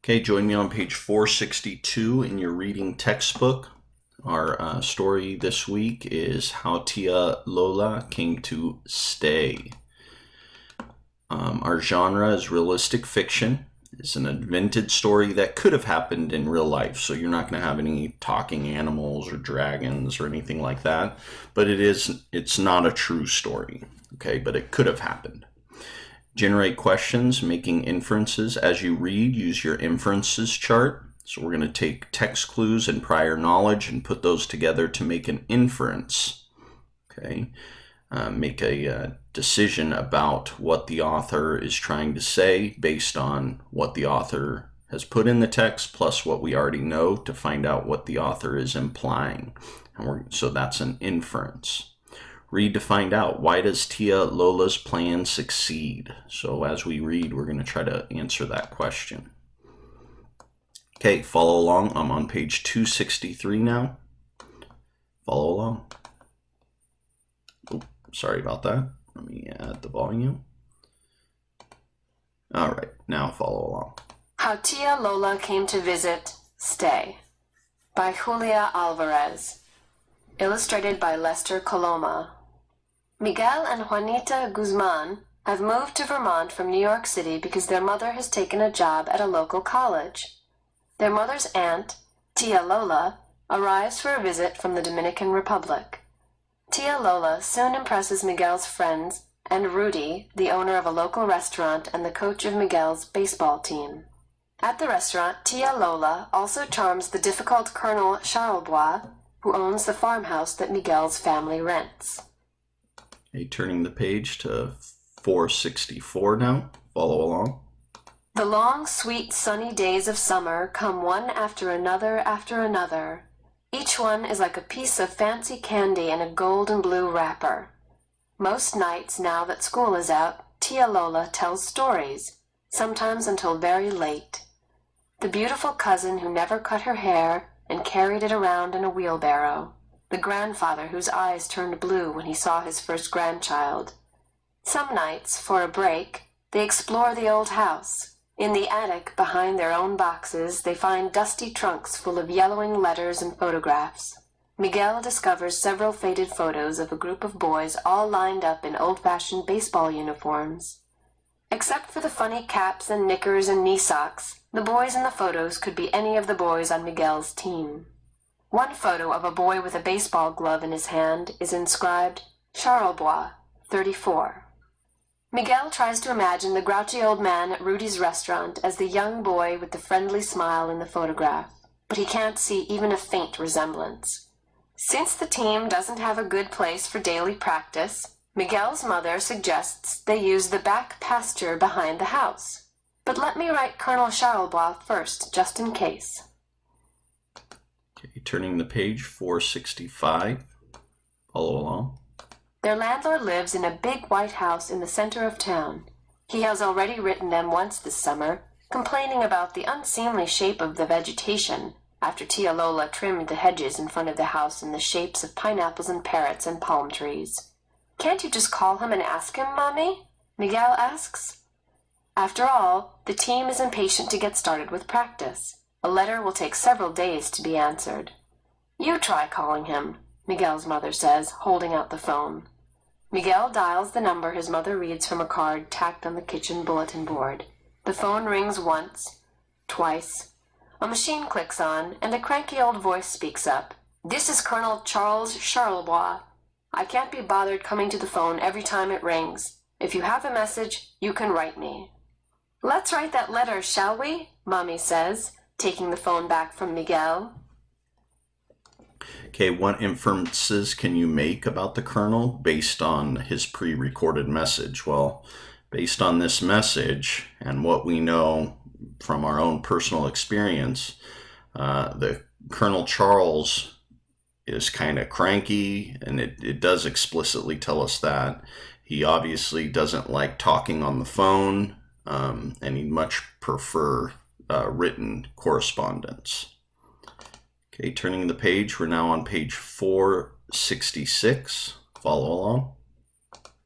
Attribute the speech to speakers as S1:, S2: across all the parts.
S1: Okay, join me on page 462 in your reading textbook. Our story this week is How Tia Lola Came to Stay. Our genre is realistic fiction. It's an invented story that could have happened in real life, so you're not going to have any talking animals or dragons or anything like that. But it's not a true story, okay? But it could have happened. Generate questions, making inferences. As you read, use your inferences chart. So we're going to take text clues and prior knowledge and put those together to make an inference. Okay, make a decision about what the author is trying to say based on what the author has put in the text plus what we already know to find out what the author is implying. So that's an inference. Read to find out, why does Tia Lola's plan succeed? So as we read, we're going to try to answer that question. Okay, follow along. I'm on page 263 now. Follow along. Oh, sorry about that. Let me add the volume. All right, now follow along.
S2: How Tia Lola Came to Visit, Stay, by Julia Alvarez. Illustrated by Lester Coloma. Miguel and Juanita Guzman have moved to Vermont from New York City because their mother has taken a job at a local college. Their mother's aunt, Tia Lola, arrives for a visit from the Dominican Republic. Tia Lola soon impresses Miguel's friends and Rudy, the owner of a local restaurant and the coach of Miguel's baseball team. At the restaurant, Tia Lola also charms the difficult Colonel Charlebois, who owns the farmhouse that Miguel's family rents.
S1: Okay, turning the page to 464 now. Follow along.
S2: The long, sweet, sunny days of summer come one after another after another. Each one is like a piece of fancy candy in a gold and blue wrapper. Most nights, now that school is out, Tia Lola tells stories, sometimes until very late. The beautiful cousin who never cut her hair and carried it around in a wheelbarrow. The grandfather whose eyes turned blue when he saw his first grandchild. Some nights, for a break, they explore the old house. In the attic, behind their own boxes, they find dusty trunks full of yellowing letters and photographs. Miguel discovers several faded photos of a group of boys all lined up in old-fashioned baseball uniforms. Except for the funny caps and knickers and knee socks, the boys in the photos could be any of the boys on Miguel's team. One photo of a boy with a baseball glove in his hand is inscribed, Charlebois, 34. Miguel tries to imagine the grouchy old man at Rudy's restaurant as the young boy with the friendly smile in the photograph, but he can't see even a faint resemblance. Since the team doesn't have a good place for daily practice, Miguel's mother suggests they use the back pasture behind the house. But let me write Colonel Charlebois first, just in case.
S1: Okay, turning the page, 465. Follow along.
S2: Their landlord lives in a big white house in the center of town. He has already written them once this summer, complaining about the unseemly shape of the vegetation after Tia Lola trimmed the hedges in front of the house in the shapes of pineapples and parrots and palm trees. Can't you just call him and ask him, Mommy? Miguel asks. After all, the team is impatient to get started with practice. A letter will take several days to be answered. You try calling him, Miguel's mother says, holding out the phone. Miguel dials the number his mother reads from a card tacked on the kitchen bulletin board. The phone rings once, twice. A machine clicks on, and a cranky old voice speaks up. This is Colonel Charles Charlebois. I can't be bothered coming to the phone every time it rings. If you have a message, you can write me. Let's write that letter, shall we? Mommy says, taking the phone back from Miguel.
S1: Okay, what inferences can you make about the Colonel based on his pre-recorded message? Well, based on this message and what we know from our own personal experience, the Colonel Charles is kind of cranky, and it does explicitly tell us that. He obviously doesn't like talking on the phone, and he'd much prefer written correspondence. Okay, turning the page, we're now on page 466. Follow along.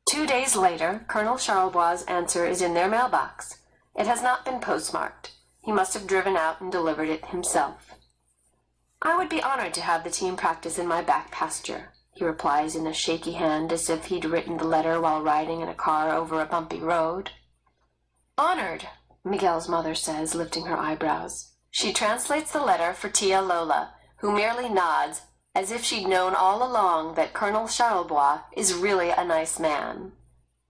S2: 2 days later, Colonel Charlebois' answer is in their mailbox. It has not been postmarked. He must have driven out and delivered it himself. I would be honored to have the team practice in my back pasture, he replies in a shaky hand as if he'd written the letter while riding in a car over a bumpy road. Honored, Miguel's mother says, lifting her eyebrows. She translates the letter for Tia Lola, who merely nods as if she'd known all along that Colonel Charlebois is really a nice man.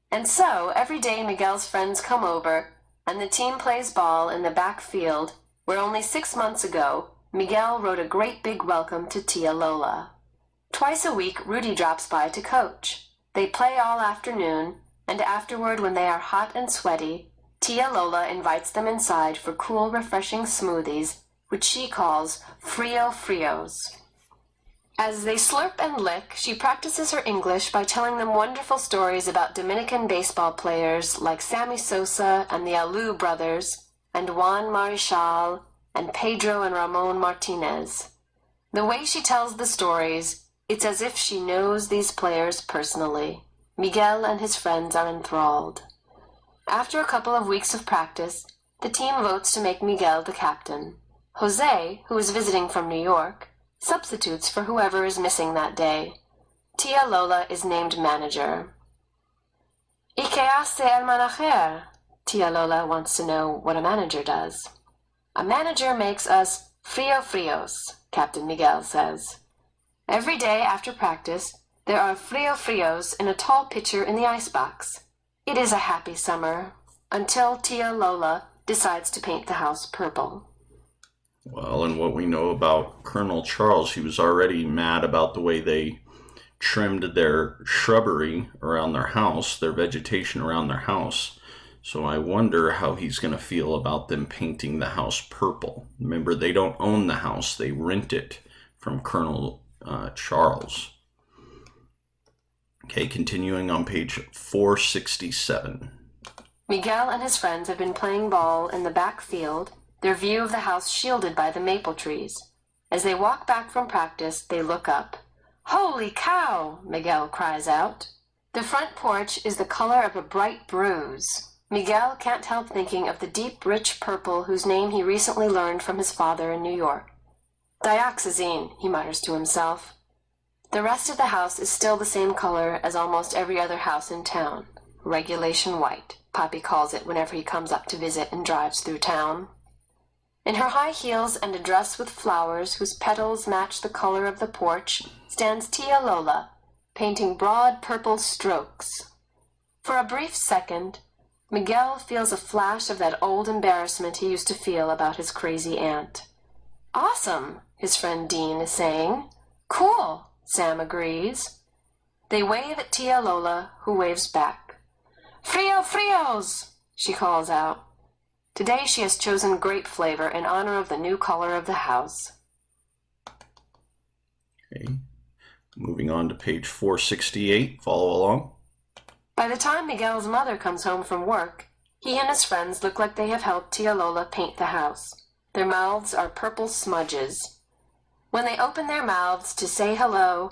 S2: And so, every day Miguel's friends come over, and the team plays ball in the back field, where only 6 months ago, Miguel wrote a great big welcome to Tia Lola. Twice a week, Rudy drops by to coach. They play all afternoon, and afterward, when they are hot and sweaty, Tia Lola invites them inside for cool, refreshing smoothies, which she calls Frio Frios. As they slurp and lick, she practices her English by telling them wonderful stories about Dominican baseball players like Sammy Sosa and the Aloud brothers, and Juan Marichal, and Pedro and Ramon Martinez. The way she tells the stories, it's as if she knows these players personally. Miguel and his friends are enthralled. After a couple of weeks of practice, the team votes to make Miguel the captain. Jose, who is visiting from New York, substitutes for whoever is missing that day. Tia Lola is named manager. ¿Y qué hace el manager? Tia Lola wants to know what a manager does. A manager makes us frio frios, Captain Miguel says. Every day after practice, there are frio frios in a tall pitcher in the icebox. It is a happy summer, until Tia Lola decides to paint the house purple.
S1: Well, and what we know about Colonel Charles, he was already mad about the way they trimmed their shrubbery around their house, their vegetation around their house. So I wonder how he's going to feel about them painting the house purple. Remember, they don't own the house, they rent it from Colonel Charles. Okay, continuing on page 467.
S2: Miguel and his friends have been playing ball in the back field, their view of the house shielded by the maple trees. As they walk back from practice, they look up. "Holy cow!" Miguel cries out. The front porch is the color of a bright bruise. Miguel can't help thinking of the deep, rich purple whose name he recently learned from his father in New York. Dioxazine, he mutters to himself. The rest of the house is still the same color as almost every other house in town. Regulation white, Papi calls it whenever he comes up to visit and drives through town. In her high heels and a dress with flowers whose petals match the color of the porch stands Tia Lola, painting broad purple strokes. For a brief second, Miguel feels a flash of that old embarrassment he used to feel about his crazy aunt. "Awesome," his friend Dean is saying. "Cool," Sam agrees. They wave at Tia Lola, who waves back. "Frio frios," she calls out. Today she has chosen grape flavor in honor of the new color of the house.
S1: Okay, moving on to page 468. Follow along.
S2: By the time Miguel's mother comes home from work, he and his friends look like they have helped Tia Lola paint the house. Their mouths are purple smudges. When they open their mouths to say hello,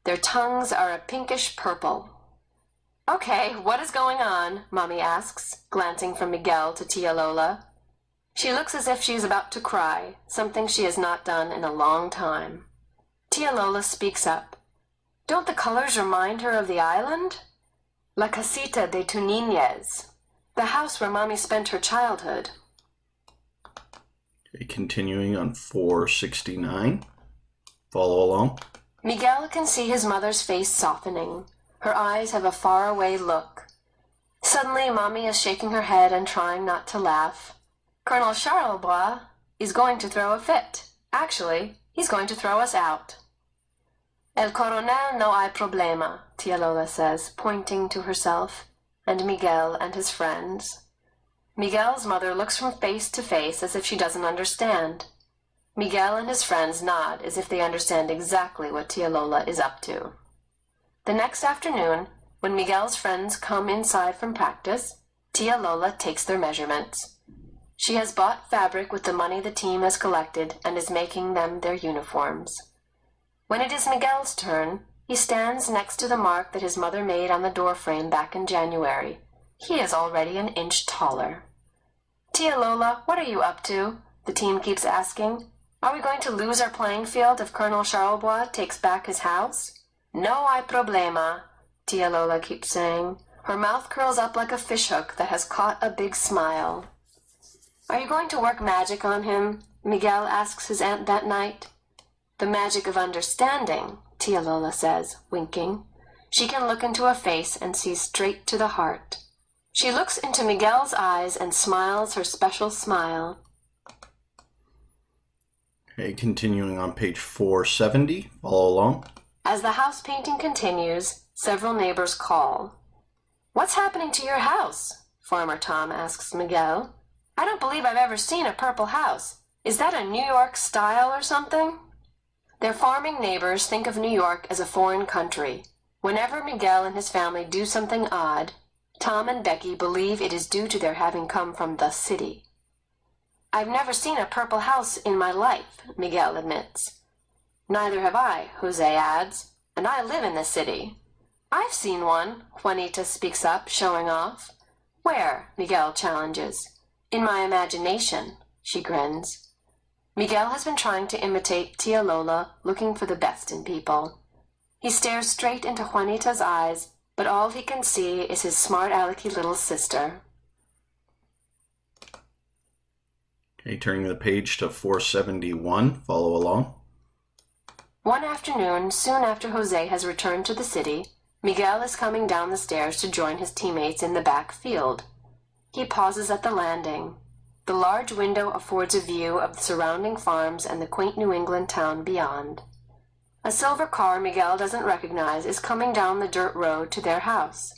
S2: their tongues are a pinkish purple. "Okay, what is going on?" Mommy asks, glancing from Miguel to Tia Lola. She looks as if she is about to cry, something she has not done in a long time. Tia Lola speaks up. "Don't the colors remind her of the island? La Casita de Tunines, the house where Mommy spent her childhood."
S1: Okay, continuing on 469. Follow along.
S2: Miguel can see his mother's face softening. Her eyes have a faraway look. Suddenly, Mommy is shaking her head and trying not to laugh. "Colonel Charlebois is going to throw a fit. Actually, he's going to throw us out." "El coronel no hay problema," Tia Lola says, pointing to herself, and Miguel and his friends. Miguel's mother looks from face to face as if she doesn't understand. Miguel and his friends nod as if they understand exactly what Tia Lola is up to. The next afternoon, when Miguel's friends come inside from practice, Tia Lola takes their measurements. She has bought fabric with the money the team has collected and is making them their uniforms. When it is Miguel's turn, he stands next to the mark that his mother made on the doorframe back in January. He is already an inch taller. Tia Lola, what are you up to? The team keeps asking. Are we going to lose our playing field if Colonel Charlebois takes back his house? No hay problema, Tia Lola keeps saying. Her mouth curls up like a fishhook that has caught a big smile. Are you going to work magic on him? Miguel asks his aunt that night. The magic of understanding, Tia Lola says, winking. She can look into a face and see straight to the heart. She looks into Miguel's eyes and smiles her special smile.
S1: Okay, continuing on page 470. Follow along.
S2: As the house painting continues, several neighbors call. What's happening to your house? Farmer Tom asks Miguel. I don't believe I've ever seen a purple house. Is that a New York style or something? Their farming neighbors think of New York as a foreign country. Whenever Miguel and his family do something odd, Tom and Becky believe it is due to their having come from the city. I've never seen a purple house in my life, Miguel admits. Neither have I, Jose adds, and I live in the city. I've seen one, Juanita speaks up, showing off. Where? Miguel challenges. In my imagination, she grins. Miguel has been trying to imitate Tia Lola, looking for the best in people. He stares straight into Juanita's eyes, but all he can see is his smart-alecky little sister.
S1: Okay, turning the page to 471. Follow along.
S2: One afternoon, soon after Jose has returned to the city, Miguel is coming down the stairs to join his teammates in the back field. He pauses at the landing. The large window affords a view of the surrounding farms and the quaint New England town beyond. A silver car Miguel doesn't recognize is coming down the dirt road to their house.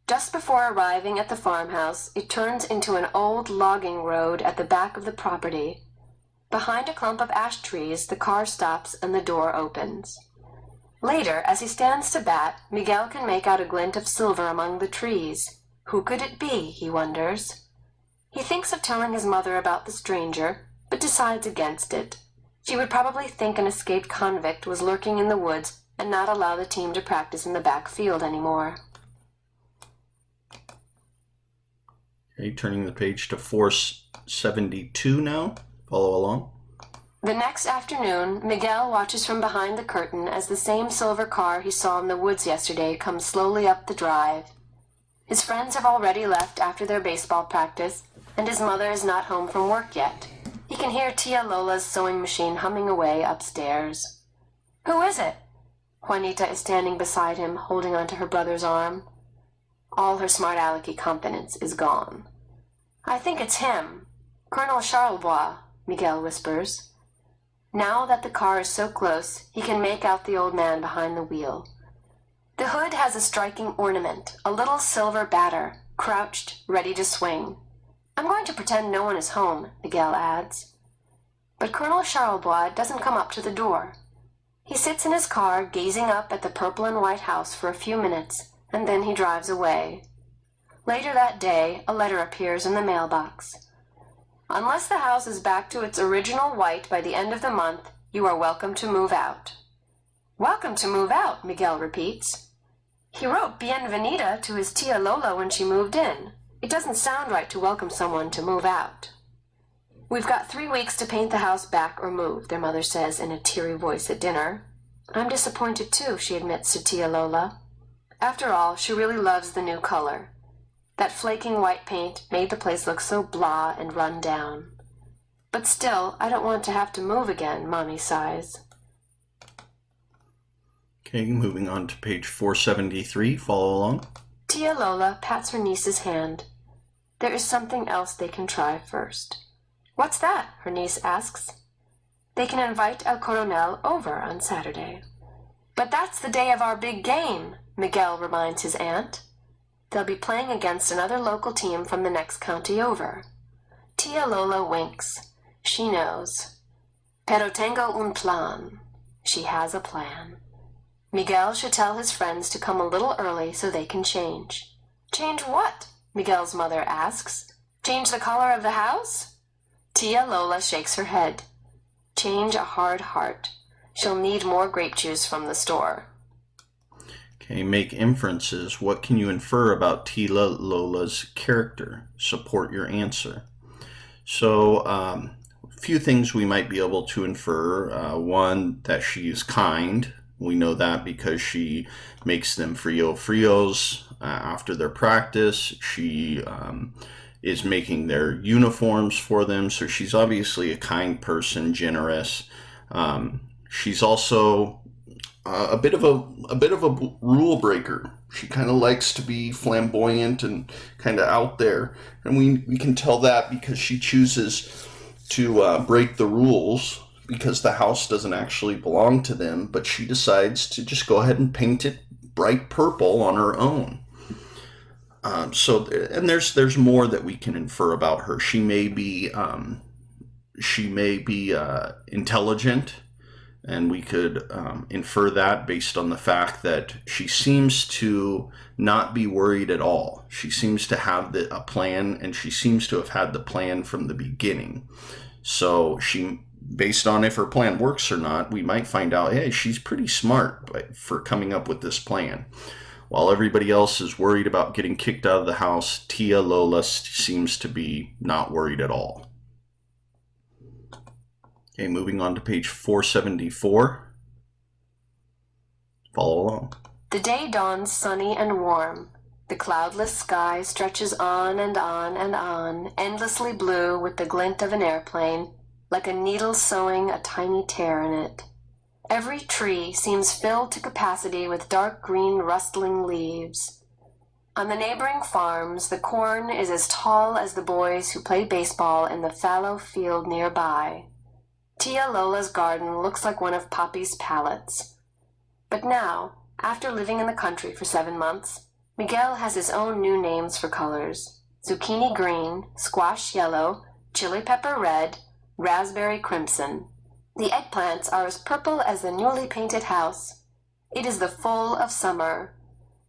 S2: Just before arriving at the farmhouse, it turns into an old logging road at the back of the property. Behind a clump of ash trees, the car stops and the door opens. Later, as he stands to bat, Miguel can make out a glint of silver among the trees. Who could it be, he wonders. He thinks of telling his mother about the stranger, but decides against it. She would probably think an escaped convict was lurking in the woods and not allow the team to practice in the back field anymore.
S1: Okay, turning the page to 472 now. Follow along.
S2: The next afternoon, Miguel watches from behind the curtain as the same silver car he saw in the woods yesterday comes slowly up the drive. His friends have already left after their baseball practice, and his mother is not home from work yet. He can hear Tia Lola's sewing machine humming away upstairs. Who is it? Juanita is standing beside him, holding onto her brother's arm. All her smart-alecky confidence is gone. I think it's him. Colonel Charlebois, Miguel whispers. Now that the car is so close, he can make out the old man behind the wheel. The hood has a striking ornament, a little silver batter, crouched, ready to swing. I'm going to pretend no one is home, Miguel adds. But Colonel Charlebois doesn't come up to the door. He sits in his car, gazing up at the purple and white house for a few minutes, and then he drives away. Later that day, a letter appears in the mailbox. Unless the house is back to its original white by the end of the month, you are welcome to move out. Welcome to move out, Miguel repeats. He wrote bienvenida to his tia Lola when she moved in. It doesn't sound right to welcome someone to move out. We've got 3 weeks to paint the house back or move, their mother says in a teary voice at dinner. I'm disappointed too, she admits to tia Lola. After all, she really loves the new color. That flaking white paint made the place look so blah and run down. But still, I don't want to have to move again, Mommy sighs.
S1: Okay, moving on to page 473. Follow along.
S2: Tia Lola pats her niece's hand. There is something else they can try first. What's that? Her niece asks. They can invite El Coronel over on Saturday. But that's the day of our big game, Miguel reminds his aunt. They'll be playing against another local team from the next county over. Tia Lola winks. She knows. Pero tengo un plan. She has a plan. Miguel should tell his friends to come a little early so they can change. Change what? Miguel's mother asks. Change the color of the house? Tia Lola shakes her head. Change a hard heart. She'll need more grape juice from the store.
S1: Okay, make inferences. What can you infer about Tia Lola's character? Support your answer. So, a few things we might be able to infer. One, that she is kind. We know that because she makes them frios after their practice. She is making their uniforms for them. So she's obviously a kind person, generous. She's also a bit of a rule breaker. She kind of likes to be flamboyant and kind of out there, and we can tell that because she chooses to break the rules because the house doesn't actually belong to them, but she decides to just go ahead and paint it bright purple on her own. And there's more that we can infer about her. She may be intelligent, and we could infer that based on the fact that she seems to not be worried at all. She seems to have a plan, and she seems to have had the plan from the beginning. So based on if her plan works or not, we might find out, hey, she's pretty smart for coming up with this plan. While everybody else is worried about getting kicked out of the house, Tia Lola seems to be not worried at all. Okay, moving on to page 474. Follow along.
S2: The day dawns sunny and warm. The cloudless sky stretches on and on and on, endlessly blue with the glint of an airplane, like a needle sewing a tiny tear in it. Every tree seems filled to capacity with dark green rustling leaves. On the neighboring farms, the corn is as tall as the boys who play baseball in the fallow field nearby. Tia Lola's garden looks like one of Poppy's palettes. But now, after living in the country for 7 months, Miguel has his own new names for colors: zucchini green, squash yellow, chili pepper red, raspberry crimson. The eggplants are as purple as the newly painted house. It is the full of summer.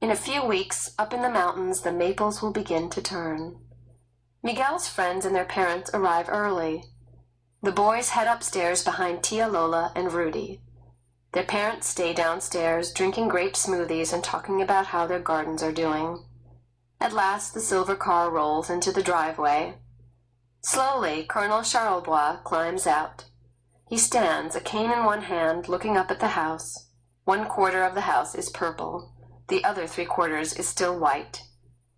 S2: In a few weeks, up in the mountains, the maples will begin to turn. Miguel's friends and their parents arrive early. The boys head upstairs behind Tia Lola and Rudy. Their parents stay downstairs, drinking grape smoothies and talking about how their gardens are doing. At last, the silver car rolls into the driveway. Slowly, Colonel Charlebois climbs out. He stands, a cane in one hand, looking up at the house. 1/4 of the house is purple. The other 3/4 is still white.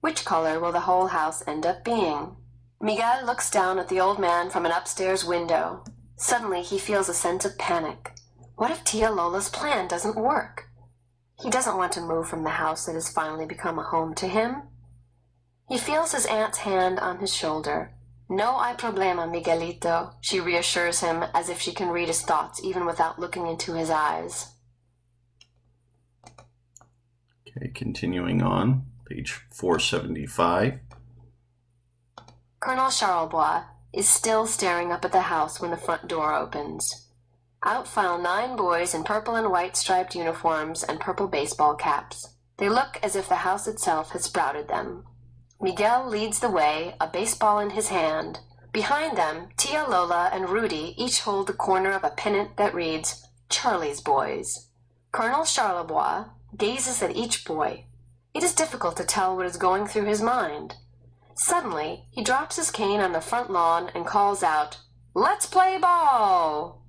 S2: Which color will the whole house end up being? Miguel looks down at the old man from an upstairs window. Suddenly, he feels a sense of panic. What if Tia Lola's plan doesn't work? He doesn't want to move from the house that has finally become a home to him. He feels his aunt's hand on his shoulder. No hay problema, Miguelito, she reassures him as if she can read his thoughts even without looking into his eyes.
S1: Okay, continuing on, page 475.
S2: Colonel Charlebois is still staring up at the house when the front door opens. Out file 9 boys in purple and white striped uniforms and purple baseball caps. They look as if the house itself had sprouted them. Miguel leads the way, a baseball in his hand. Behind them, Tia Lola and Rudy each hold the corner of a pennant that reads, Charlie's Boys. Colonel Charlebois gazes at each boy. It is difficult to tell what is going through his mind. Suddenly, he drops his cane on the front lawn and calls out, Let's play ball!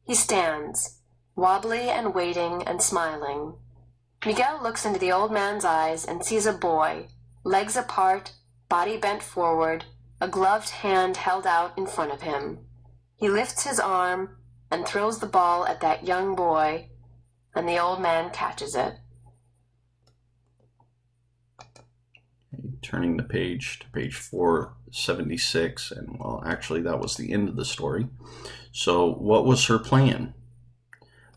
S2: He stands, wobbly and waiting and smiling. Miguel looks into the old man's eyes and sees a boy, legs apart, body bent forward, a gloved hand held out in front of him. He lifts his arm and throws the ball at that young boy, and the old man catches it.
S1: Turning the page to page 476, and well, actually that was the end of the story. So what was her plan?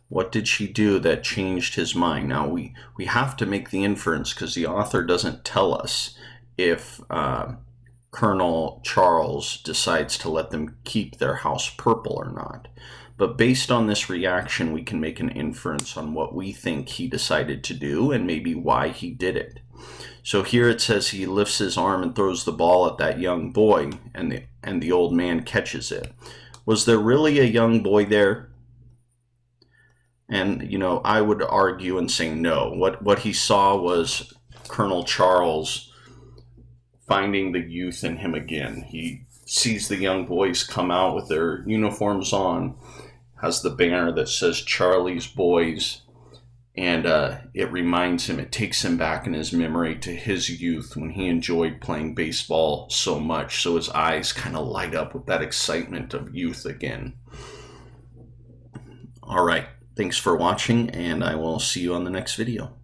S1: What did she do that changed his mind? Now we have to make the inference because the author doesn't tell us if Colonel Charles decides to let them keep their house purple or not. But based on this reaction, we can make an inference on what we think he decided to do and maybe why he did it. So here it says he lifts his arm and throws the ball at that young boy, and the old man catches it. Was there really a young boy there? And, I would argue and say no. What he saw was Colonel Charles finding the youth in him again. He sees the young boys come out with their uniforms on, has the banner that says Charlie's Boys, and it reminds him, it takes him back in his memory to his youth when he enjoyed playing baseball so much. So his eyes kind of light up with that excitement of youth again. All right, thanks for watching, and I will see you on the next video.